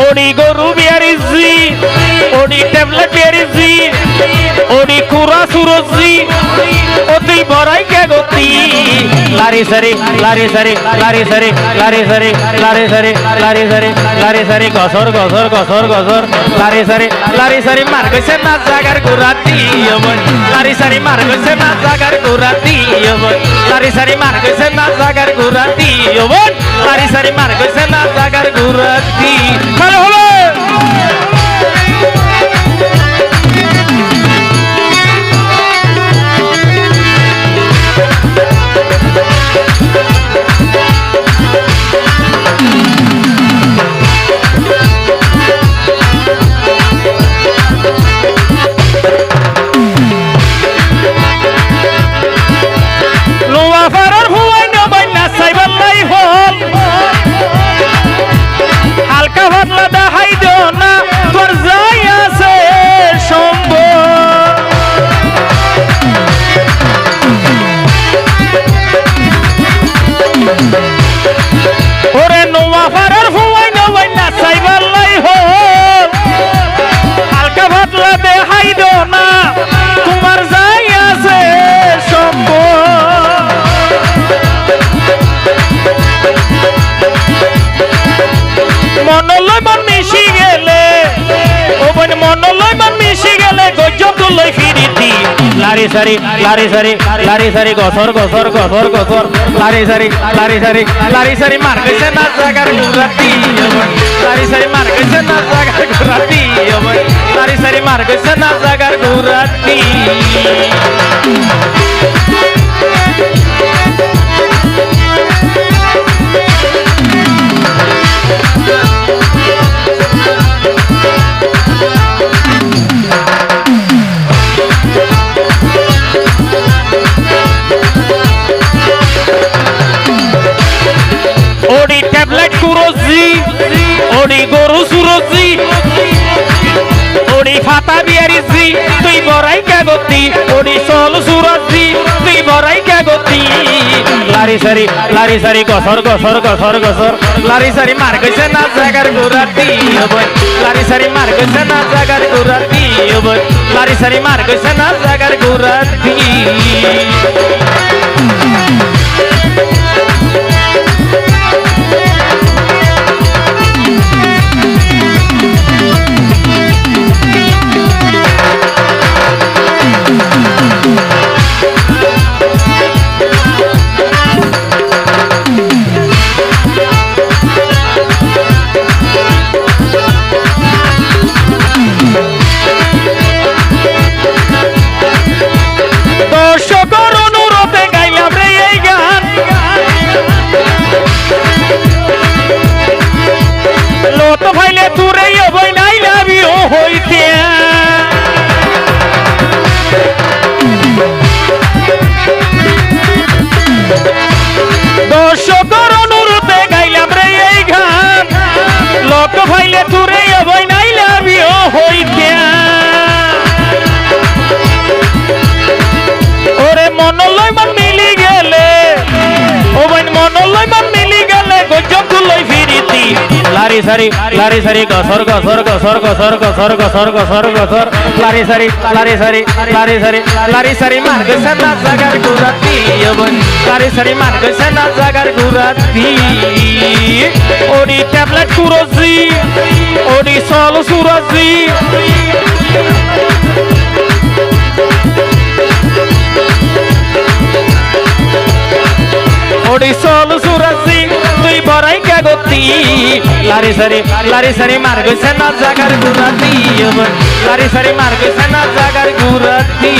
ওডি গরু বিয়ারিজি ওডি ট্যাবলেট বিয়ারিজি ওডি কুরা সুরজি ওতি বড়াই কে গতি লারি সারি লারি সারি লারি সারি লারি সারি লারি সারি লারি সারি লারি সারি গসর গসর গসর গসর লারি সারি মার গেছে না জাগার গুরাতি লারি সারি মার গেছে না জাগার গুরাতি লারি সারি মার গেছে না জাগার গুরাতি লারি সারি মার গেছে না জাগার গুরাতি হলো হলো লারি সারি লারি সারি লারি সারি গসর গসর গসর গসর লারি সারি লারি সারি লারি সারি মার গেছে না জাগার গুরাতি লারি সারি মার গেছে না জাগার গুরাতি লারি সারি মার গেছে না জাগার গুরাতি ওডি ট্যাবলেট কুরোজি ওডি গরু সুরজি ওডি ফাতা বিয়ারিজি তুই বড়াই কাগতি ওডি সল সুরজি তুই বড়াই কাগতি লারি সারি গসর গসর গসর গসর লারি সারি মার গেছে না জাগার গুরাতি লারি সারি মার গেছে না জাগার গুরাতি লারি সারি মার গেছে না জাগার গুরাতি লারি সারি গসর গসর গসর গসর গসর গসর গসর গসর লারি সারি লারি সারি লারি সারি লারি সারি মার গেছে না জাগার গুরাতি লারি সারি মার গেছে না জাগার গুরাতি ওডি ট্যাবলেট কুরোজি ওডি সল সুরজি ওডি সল সুরজি তুই বড়াই কাগতি লারি সারি মার গেছে না জাগার গুরাতি লারি সারি মার গেছে না জাগার গুরাতি